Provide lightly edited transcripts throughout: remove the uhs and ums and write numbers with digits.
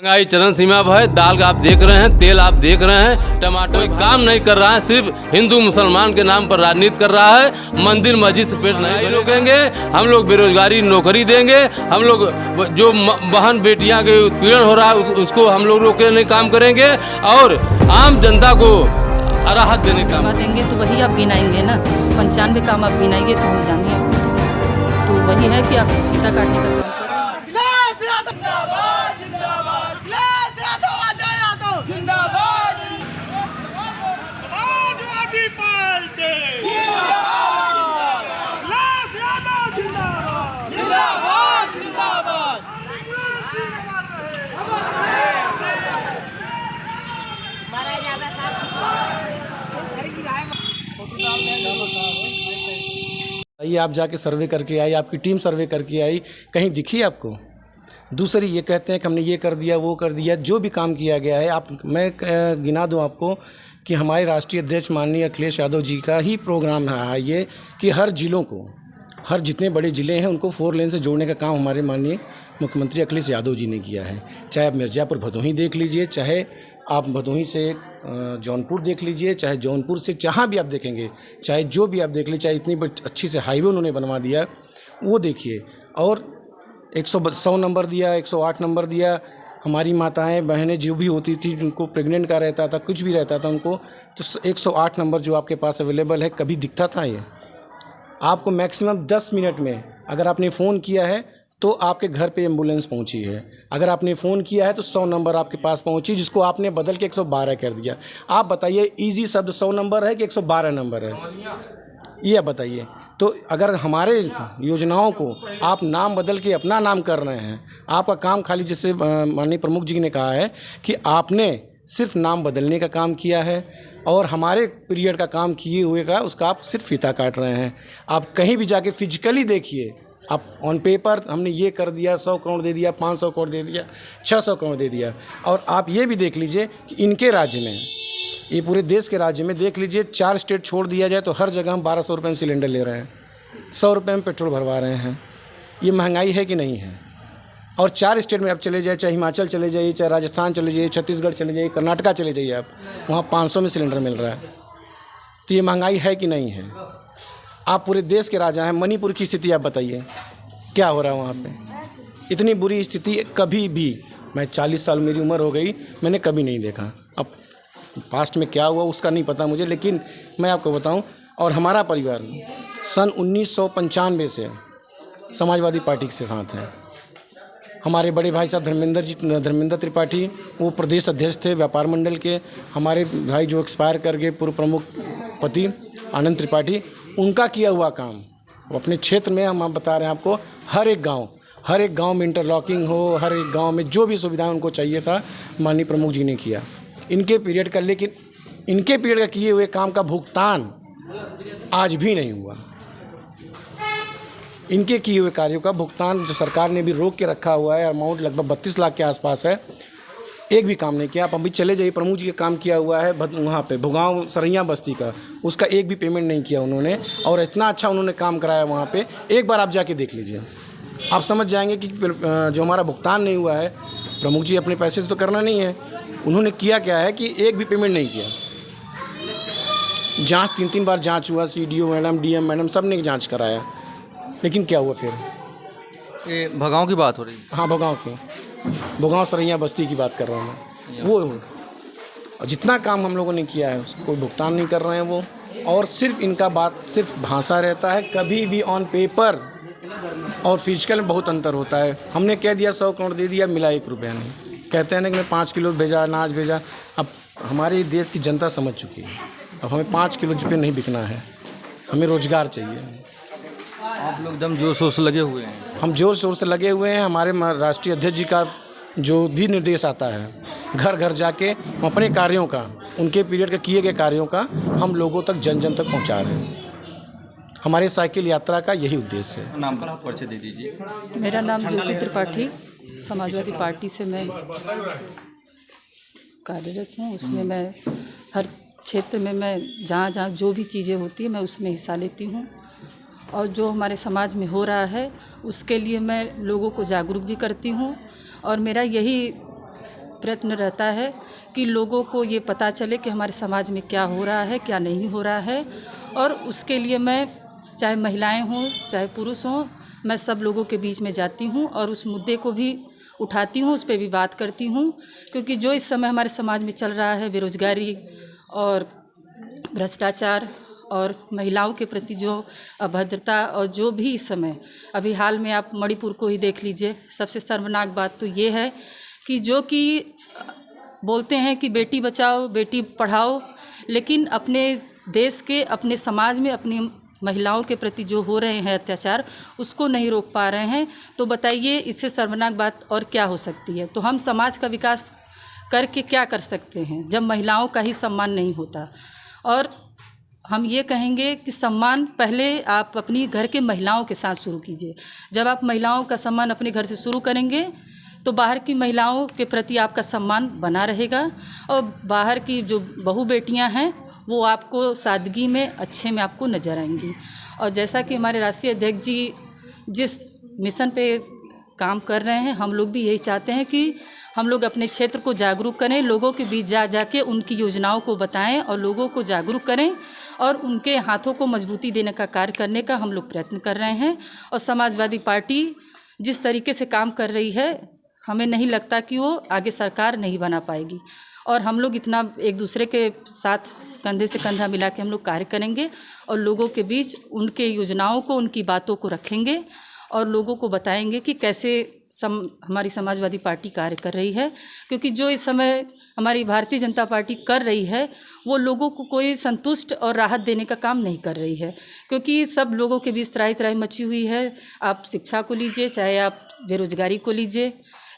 महंगाई चरम सीमा पर है। दाल आप देख रहे हैं, तेल आप देख रहे हैं, टमाटर कोई काम नहीं कर रहा है, सिर्फ हिंदू मुसलमान के नाम पर राजनीति कर रहा है। मंदिर मस्जिद से पेट नहीं रोकेंगे, हम लोग बेरोजगारी नौकरी देंगे, हम लोग जो बहन बेटियां के उत्पीड़न हो रहा है उसको हम लोग रोकने का काम करेंगे और आम जनता को राहत देने का काम देंगे। तो वही आप गिनाएंगे ना, 95 काम आप गिनाएंगे तो हम जानिए, तो वही है कि आप फीता काटने का काम कर रहे हैं। ये आप जाके सर्वे करके आई, आपकी टीम सर्वे करके आई, कहीं दिखी आपको? दूसरी ये कहते हैं कि हमने ये कर दिया वो कर दिया, जो भी काम किया गया है मैं गिना दूं आपको कि हमारे राष्ट्रीय अध्यक्ष माननीय अखिलेश यादव जी का ही प्रोग्राम है ये कि हर जिलों को, हर जितने बड़े ज़िले हैं उनको 4 लेन से जोड़ने का काम हमारे माननीय मुख्यमंत्री अखिलेश यादव जी ने किया है। चाहे आप मिर्ज़ापुर भदोही देख लीजिए, चाहे आप भदोही से जौनपुर देख लीजिए, चाहे जौनपुर से जहाँ भी आप देखेंगे, चाहे जो भी आप देख लीजिए, चाहे इतनी अच्छी से हाईवे उन्होंने बनवा दिया वो देखिए। और 100 नंबर दिया, 108 नंबर दिया। हमारी माताएं बहनें जो भी होती थी जिनको प्रेग्नेंट का रहता था, कुछ भी रहता था उनको, तो 108 नंबर जो आपके पास अवेलेबल है, कभी दिखता था ये? आपको मैक्सिमम 10 मिनट में अगर आपने फ़ोन किया है तो आपके घर पे एम्बुलेंस पहुंची है। अगर आपने फ़ोन किया है तो 100 नंबर आपके पास पहुंची, जिसको आपने बदल के 112 कर दिया। आप बताइए, इजी शब्द 100 नंबर है कि 112 नंबर है? ये आप बताइए। तो अगर हमारे योजनाओं को आप नाम बदल के अपना नाम कर रहे हैं, आपका काम खाली, जैसे माननीय प्रमुख जी ने कहा है कि आपने सिर्फ नाम बदलने का काम किया है और हमारे पीरियड का काम किए हुए का उसका आप सिर्फ फीता काट रहे हैं। आप कहीं भी जाके फिजिकली देखिए, आप ऑन पेपर हमने ये कर दिया, 100 करोड़ दे दिया, 500 करोड़ दे दिया, 600 करोड़ दे दिया। और आप ये भी देख लीजिए कि इनके राज्य में, ये पूरे देश के राज्य में देख लीजिए, 4 स्टेट छोड़ दिया जाए तो हर जगह हम 1200 रुपये में सिलेंडर ले रहे हैं, 100 रुपये में पेट्रोल भरवा रहे हैं। ये महंगाई है कि नहीं है? और 4 स्टेट में आप चले जाए, चाहे हिमाचल चले जाइए, चाहे राजस्थान चले जाइए, छत्तीसगढ़ चले जाइए, कर्नाटका चले जाइए, आप वहाँ 500 में सिलेंडर मिल रहा है। तो ये महंगाई है कि नहीं है? आप पूरे देश के राजा हैं। मणिपुर की स्थिति आप बताइए, क्या हो रहा है वहाँ पे? इतनी बुरी स्थिति कभी भी, मैं 40 साल मेरी उम्र हो गई, मैंने कभी नहीं देखा। अब पास्ट में क्या हुआ उसका नहीं पता मुझे, लेकिन मैं आपको बताऊं, और हमारा परिवार सन 1995 से समाजवादी पार्टी के साथ है। हमारे बड़े भाई साहब धर्मेंद्र त्रिपाठी, वो प्रदेश अध्यक्ष थे व्यापार मंडल के। हमारे भाई जो एक्सपायर कर गए, पूर्व प्रमुख पति आनंद त्रिपाठी, उनका किया हुआ काम वो अपने क्षेत्र में, हम बता रहे हैं आपको, हर एक गांव में इंटरलॉकिंग हो, हर एक गांव में जो भी सुविधाएं उनको चाहिए था, माननीय प्रमुख जी ने किया इनके पीरियड का। लेकिन इनके पीरियड का किए हुए काम का भुगतान आज भी नहीं हुआ। इनके किए हुए कार्यों का भुगतान जो सरकार ने भी रोक के रखा हुआ है, अमाउंट लगभग 32 लाख के आसपास है, एक भी काम नहीं किया। आप अभी चले जाइए, प्रमुख जी का काम किया हुआ है वहाँ पे भुगांव सरैया बस्ती का, उसका एक भी पेमेंट नहीं किया उन्होंने, और इतना अच्छा उन्होंने काम कराया वहाँ पे। एक बार आप जाके देख लीजिए, आप समझ जाएंगे कि जो हमारा भुगतान नहीं हुआ है, प्रमुख जी अपने पैसे से तो करना नहीं है, उन्होंने किया क्या है कि एक भी पेमेंट नहीं किया। जांच 3 बार जांच हुआ, CDO मैडम, DM मैडम, सब ने जांच कराया, लेकिन क्या हुआ फिर? ये भगांव की बात हो रही है? हाँ, भुगांव सरैया बस्ती की बात कर रहा हूँ मैं। वो जितना काम हम लोगों ने किया है उसको कोई भुगतान नहीं कर रहे हैं वो, और सिर्फ इनका बात सिर्फ भाषा रहता है। कभी भी ऑन पेपर और फिजिकल में बहुत अंतर होता है। हमने कह दिया 100 करोड़ दे दिया, मिला 1 रुपया नहीं। कहते हैं ना कि मैं 5 किलो भेजा, अनाज भेजा। अब हमारे देश की जनता समझ चुकी है, अब हमें 5 किलो पे नहीं बिकना है, हमें रोजगार चाहिए। आप लोग एकदम जोर शोर से लगे हुए हैं? हम जोर शोर से लगे हुए हैं। हमारे राष्ट्रीय अध्यक्ष जी का जो भी निर्देश आता है, घर घर जाके हम अपने कार्यों का, उनके पीरियड के किए गए कार्यों का हम लोगों तक जन जन तक पहुंचा रहे हैं। हमारे साइकिल यात्रा का यही उद्देश्य है। नाम पर आप परिचय दे दीजिए। मेरा नाम ज्योति त्रिपाठी, समाजवादी पार्टी से मैं कार्यरत हूँ। उसमें मैं हर क्षेत्र में, मैं जहाँ जहाँ जो भी चीज़ें होती है मैं उसमें हिस्सा लेती हूँ, और जो हमारे समाज में हो रहा है उसके लिए मैं लोगों को जागरूक भी करती हूँ। और मेरा यही प्रयत्न रहता है कि लोगों को ये पता चले कि हमारे समाज में क्या हो रहा है, क्या नहीं हो रहा है। और उसके लिए मैं, चाहे महिलाएं हों चाहे पुरुष हों, मैं सब लोगों के बीच में जाती हूँ और उस मुद्दे को भी उठाती हूँ, उस पर भी बात करती हूँ। क्योंकि जो इस समय हमारे समाज में चल रहा है, बेरोजगारी और भ्रष्टाचार और महिलाओं के प्रति जो अभद्रता, और जो भी इस समय अभी हाल में आप मणिपुर को ही देख लीजिए। सबसे शर्मनाक बात तो ये है कि जो कि बोलते हैं कि बेटी बचाओ बेटी पढ़ाओ, लेकिन अपने देश के, अपने समाज में अपनी महिलाओं के प्रति जो हो रहे हैं अत्याचार, उसको नहीं रोक पा रहे हैं। तो बताइए इससे शर्मनाक बात और क्या हो सकती है। तो हम समाज का विकास करके क्या कर सकते हैं जब महिलाओं का ही सम्मान नहीं होता। और हम ये कहेंगे कि सम्मान पहले आप अपनी घर के महिलाओं के साथ शुरू कीजिए। जब आप महिलाओं का सम्मान अपने घर से शुरू करेंगे तो बाहर की महिलाओं के प्रति आपका सम्मान बना रहेगा। और बाहर की जो बहू बेटियां हैं वो आपको सादगी में, अच्छे में आपको नज़र आएंगी। और जैसा कि हमारे राष्ट्रीय अध्यक्ष जी जिस मिशन पे काम कर रहे हैं, हम लोग भी यही चाहते हैं कि हम लोग अपने क्षेत्र को जागरूक करें, लोगों के बीच जा के उनकी योजनाओं को बताएं और लोगों को जागरूक करें और उनके हाथों को मजबूती देने का कार्य करने का हम लोग प्रयत्न कर रहे हैं। और समाजवादी पार्टी जिस तरीके से काम कर रही है, हमें नहीं लगता कि वो आगे सरकार नहीं बना पाएगी। और हम लोग इतना एक दूसरे के साथ कंधे से कंधा मिला के हम लोग कार्य करेंगे और लोगों के बीच उनके योजनाओं को, उनकी बातों को रखेंगे और लोगों को बताएंगे कि कैसे हमारी समाजवादी पार्टी कार्य कर रही है। क्योंकि जो इस समय हमारी भारतीय जनता पार्टी कर रही है वो लोगों को कोई संतुष्ट और राहत देने का काम नहीं कर रही है। क्योंकि सब लोगों के बीच त्राही त्राही मची हुई है। आप शिक्षा को लीजिए, चाहे आप बेरोजगारी को लीजिए,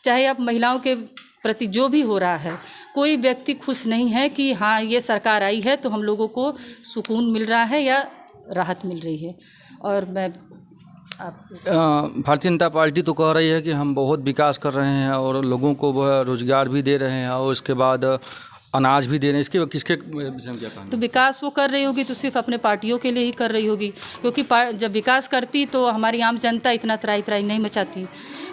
चाहे आप महिलाओं के प्रति जो भी हो रहा है, कोई व्यक्ति खुश नहीं है कि हाँ ये सरकार आई है तो हम लोगों को सुकून मिल रहा है या राहत मिल रही है। और मैं भारतीय जनता पार्टी तो कह रही है कि हम बहुत विकास कर रहे हैं और लोगों को वह रोजगार भी दे रहे हैं और इसके बाद अनाज भी दे रहे हैं। इसके किसके विषय में क्या कहना? तो विकास वो कर रही होगी तो सिर्फ अपने पार्टियों के लिए ही कर रही होगी। क्योंकि जब विकास करती तो हमारी आम जनता इतना त्राही त्राही नहीं मचाती।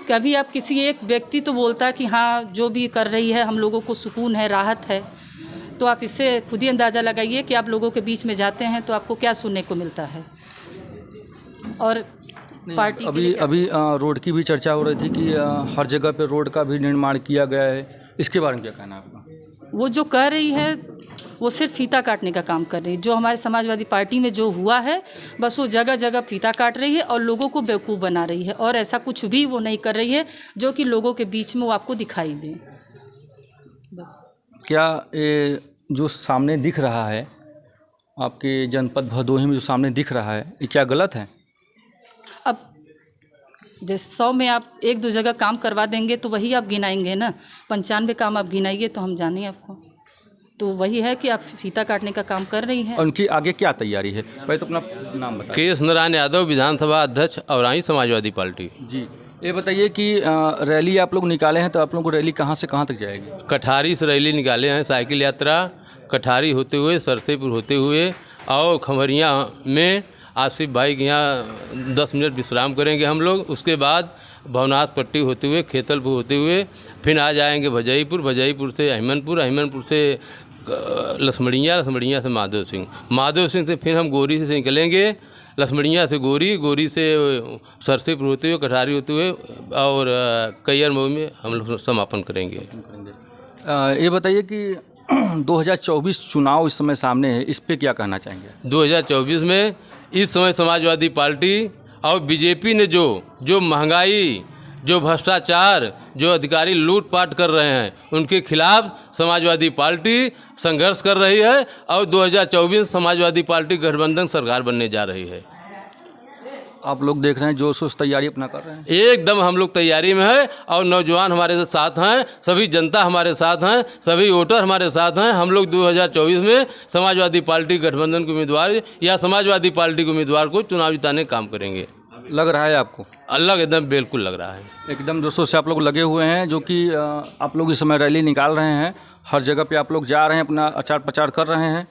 कभी आप किसी एक व्यक्ति तो बोलता कि हाँ जो भी कर रही है हम लोगों को सुकून है, राहत है। तो आप इससे खुद ही अंदाज़ा लगाइए कि आप लोगों के बीच में जाते हैं तो आपको क्या सुनने को मिलता है। और पार्टी अभी रोड की भी चर्चा हो रही थी कि हर जगह पे रोड का भी निर्माण किया गया है। इसके बारे में क्या कहना है आपका? वो जो कर रही है वो सिर्फ फीता काटने का काम कर रही है। जो हमारे समाजवादी पार्टी में जो हुआ है बस वो जगह जगह फीता काट रही है और लोगों को बेवकूफ़ बना रही है। और ऐसा कुछ भी वो नहीं कर रही है जो कि लोगों के बीच में वो आपको दिखाई दे। बस क्या ये जो सामने दिख रहा है आपके जनपद भदोही में, जो सामने दिख रहा है, ये क्या गलत है? अब जैसे 100 में आप 1-2 जगह काम करवा देंगे तो वही आप गिनाएंगे ना। 95 काम आप गिनाइए तो हम जाने आपको। तो वही है कि आप फीता काटने का काम कर रही हैं। उनकी आगे क्या तैयारी है? पहले तो अपना नाम बताइए। केएस नारायण यादव, विधानसभा अध्यक्ष औराई, समाजवादी पार्टी। जी, ये बताइए कि रैली आप लोग निकाले हैं तो आप लोगों को रैली कहाँ से कहाँ तक जाएगी? कठारी से रैली निकाले हैं, साइकिल यात्रा कठारी होते हुए, सरसेपुर होते हुए और खमरिया में आसिफ भाई के यहाँ 10 मिनट विश्राम करेंगे हम लोग। उसके बाद भवनाथ पट्टी होते हुए, खेतलपुर होते हुए फिर आ जाएंगे भजईपुर, भजईपुर से अहिमनपुर, अहिमनपुर से लक्ष्मणिया, लक्ष्मणिया से माधव सिंह, माधव सिंह से फिर हम गोरी से निकलेंगे, लक्ष्मणिया से गोरी, गोरी से सरसेपुर होते हुए, कठारी होते हुए और कैयर मऊ में हम लोग समापन करेंगे। ये बताइए कि 2024 चुनाव इस समय सामने है, इस पे क्या कहना चाहेंगे? 2024 में इस समय समाजवादी पार्टी और बीजेपी ने जो महंगाई, जो भ्रष्टाचार, जो अधिकारी लूटपाट कर रहे हैं, उनके खिलाफ समाजवादी पार्टी संघर्ष कर रही है और 2024 समाजवादी पार्टी गठबंधन सरकार बनने जा रही है। आप लोग देख रहे हैं जोश सोच तैयारी अपना कर रहे हैं? एकदम हम लोग तैयारी में है और नौजवान हमारे साथ हैं, सभी जनता हमारे साथ हैं, सभी वोटर हमारे साथ हैं। हम लोग 2024 में समाजवादी पार्टी गठबंधन के उम्मीदवार या समाजवादी पार्टी के उम्मीदवार को चुनाव जिताने का काम करेंगे। लग रहा है आपको? अलग एकदम बिल्कुल लग रहा है। एकदम जोशों से आप लोग लगे हुए हैं, जो कि आप लोग इस समय रैली निकाल रहे हैं, हर जगह पे आप लोग जा रहे हैं, अपना अचार प्रचार कर रहे हैं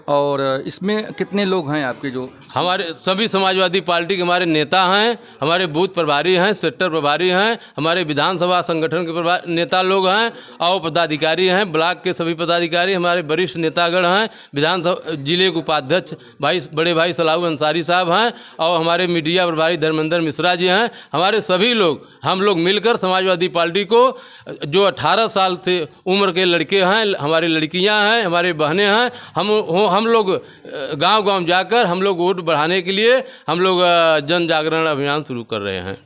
और इसमें कितने लोग हैं आपके जो? हमारे सभी समाजवादी पार्टी के हमारे नेता हैं, हमारे बूथ प्रभारी हैं, सेक्टर प्रभारी हैं, हमारे विधानसभा संगठन के नेता लोग हैं और पदाधिकारी हैं, ब्लॉक के सभी पदाधिकारी, हमारे वरिष्ठ नेतागण हैं, विधानसभा जिले के उपाध्यक्ष बड़े भाई सलाहू अंसारी साहब हैं और हमारे मीडिया प्रभारी धर्मेंद्र मिश्रा जी हैं। हमारे सभी लोग हम लोग मिलकर समाजवादी पार्टी को, जो 18 साल से उम्र के लड़के हैं, हमारी लड़कियां हैं, हमारे बहनें हैं, हम लोग गांव-गांव जाकर हम लोग वोट बढ़ाने के लिए हम लोग जन जागरण अभियान शुरू कर रहे हैं।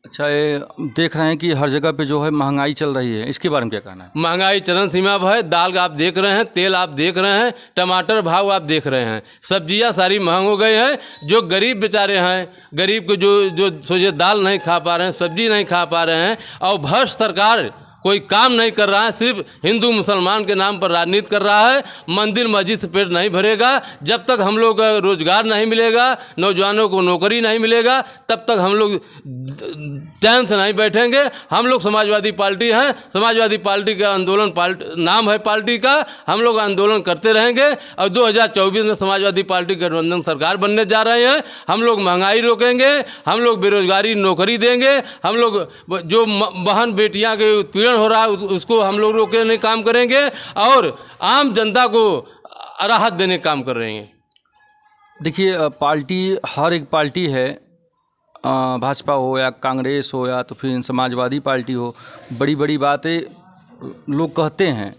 अच्छा, ये देख रहे हैं कि हर जगह पे जो है महंगाई चल रही है, इसके बारे में क्या कहना है? महंगाई चरम सीमा पर है। दाल आप देख रहे हैं, तेल आप देख रहे हैं, टमाटर भाव आप देख रहे हैं, सब्जियां सारी महंग हो गई हैं। जो गरीब बेचारे हैं, गरीब को जो सोचे दाल नहीं खा पा रहे हैं, सब्जी नहीं खा पा रहे हैं और भ्रष्ट सरकार कोई काम नहीं कर रहा है, सिर्फ हिंदू मुसलमान के नाम पर राजनीति कर रहा है। मंदिर मस्जिद से पेट नहीं भरेगा जब तक हम लोग रोजगार नहीं मिलेगा, नौजवानों को नौकरी नहीं मिलेगा, तब तक हम लोग चैन से नहीं बैठेंगे। हम लोग समाजवादी पार्टी हैं, समाजवादी पार्टी का आंदोलन नाम है पार्टी का, हम लोग आंदोलन करते रहेंगे और 2024 में समाजवादी पार्टी गठबंधन सरकार बनने जा रहे हैं। हम लोग महंगाई रोकेंगे, हम लोग बेरोजगारी नौकरी देंगे, हम लोग जो बहन बेटियां के उत्पीड़न हो रहा है उसको हम लोग रोकने काम करेंगे और आम जनता को राहत देने काम कर रहे हैं। देखिए, पार्टी हर एक पार्टी है, भाजपा हो या कांग्रेस हो या तो फिर समाजवादी पार्टी हो, बड़ी बड़ी बातें लोग कहते हैं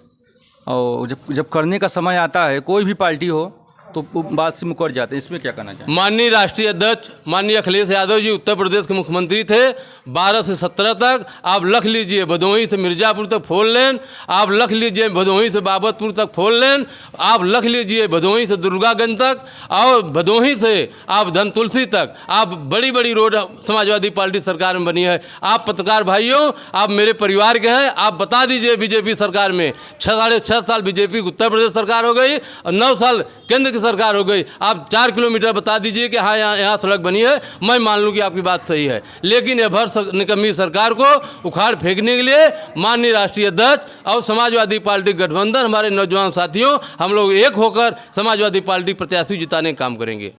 और जब करने का समय आता है कोई भी पार्टी हो तो बात से मुकर जाते हैं। इसमें क्या कहना चाहिए? माननीय राष्ट्रीय अध्यक्ष माननीय अखिलेश यादव जी उत्तर प्रदेश के मुख्यमंत्री थे। 12 से 17 तक आप लख लीजिए, भदोही से मिर्ज़ापुर तक 4 लेन, आप लख लीजिए भदोही से बाबतपुर तक 4 लेन, आप लख लीजिए भदोही से दुर्गागंज तक और भदोही से आप धनतुलसी तक, आप बड़ी बड़ी रोड समाजवादी पार्टी सरकार में बनी है। आप पत्रकार भाइयों, आप मेरे परिवार के हैं, आप बता दीजिए बीजेपी सरकार में 6.5 साल बीजेपी की उत्तर प्रदेश सरकार हो गई और 9 साल केंद्र की सरकार हो गई। आप 4 किलोमीटर बता दीजिए कि हाँ यहाँ सड़क बनी है, मैं मान लूँ कि आपकी बात सही है। लेकिन ये भर निकम्मी सरकार को उखाड़ फेंकने के लिए माननीय राष्ट्रीय अध्यक्ष और समाजवादी पार्टी गठबंधन, हमारे नौजवान साथियों, हम लोग एक होकर समाजवादी पार्टी प्रत्याशी जिताने का काम करेंगे।